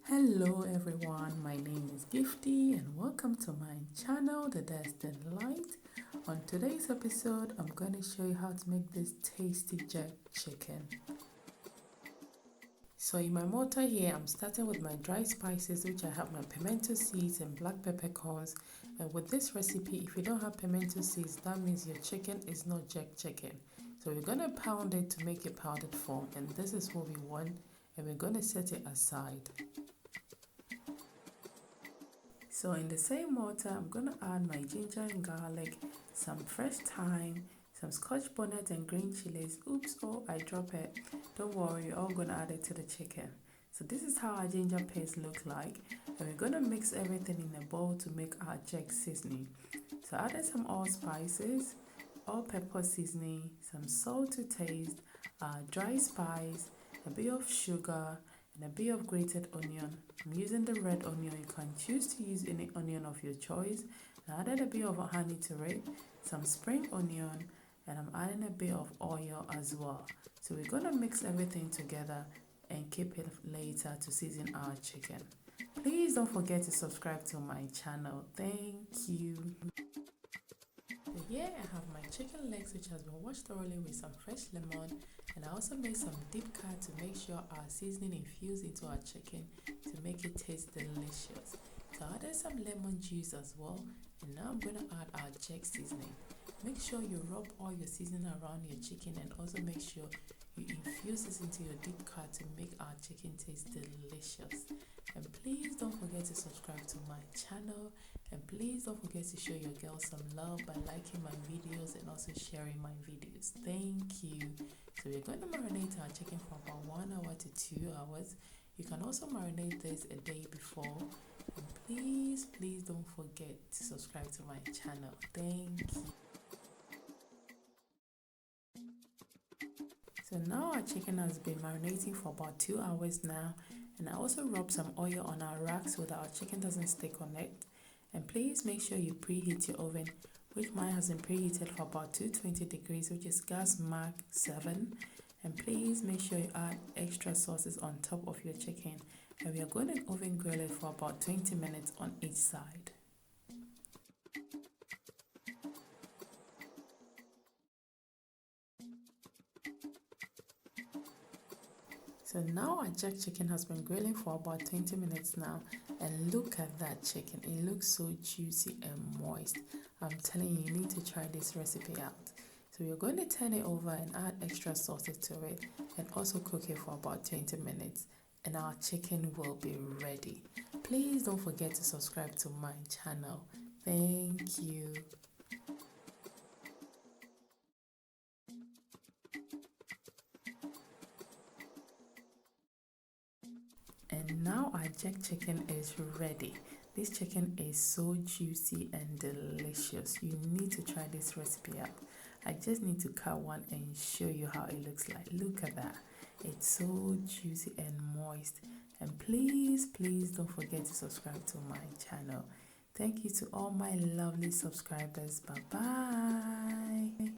Hello everyone, my name is Gifty and welcome to my channel, The Destined Light. On today's episode, I'm going to show you how to make this tasty jerk chicken. So in my mortar here, I'm starting with my dry spices, which I have my pimento seeds and black peppercorns. And with this recipe, if you don't have pimento seeds, that means your chicken is not jerk chicken. So we're going to pound it to make it powdered form, and this is what we want, and we're going to set it aside. So in the same mortar, I'm going to add my ginger and garlic, some fresh thyme, some scotch bonnet and green chilies. Oops, oh, I dropped it. Don't worry, you're all going to add it to the chicken. So this is how our ginger paste looks like. And we're going to mix everything in a bowl to make our jerk seasoning. So I added some allspices, all pepper seasoning, some salt to taste, dry spice, a bit of sugar, and a bit of grated onion. I'm using the red onion. You can choose to use any onion of your choice. I added a bit of honey to it, some spring onion, and I'm adding a bit of oil as well. So we're going to mix everything together and keep it later to season our chicken. Please don't forget to subscribe to my channel. Thank you. So here I have my chicken legs, which has been washed thoroughly with some fresh lemon, and I also made some deep cut to make sure our seasoning infused into our chicken to make it taste delicious. So I added some lemon juice as well, and now I'm going to add our jerk seasoning. Make sure you rub all your seasoning around your chicken, and also make sure you infuse this into your deep cut to make our chicken taste delicious. And please don't forget to subscribe to my channel, and please don't forget to show your girls some love by liking my videos and also sharing my videos. Thank you. So we're going to marinate our chicken for about 1 hour to 2 hours. You can also marinate this a day before. And please don't forget to subscribe to my channel. Thank you. So now our chicken has been marinating for about 2 hours now, and I also rub some oil on our rack so that our chicken doesn't stick on it. And please make sure you preheat your oven, which mine has been preheated for about 220 degrees, which is gas mark 7. And please make sure you add extra sauces on top of your chicken, and we are going to oven grill it for about 20 minutes on each side. So now our jerk chicken has been grilling for about 20 minutes now, and look at that chicken. It looks so juicy and moist. I'm telling you, you need to try this recipe out. So we're going to turn it over and add extra sauces to it, and also cook it for about 20 minutes, and our chicken will be ready. Please don't forget to subscribe to my channel. Thank you. And now our jerk chicken is ready. This chicken is so juicy and delicious. You need to try this recipe out. I just need to cut one and show you how it looks like. Look at that. It's so juicy and moist. And please don't forget to subscribe to my channel. Thank you to all my lovely subscribers. Bye bye.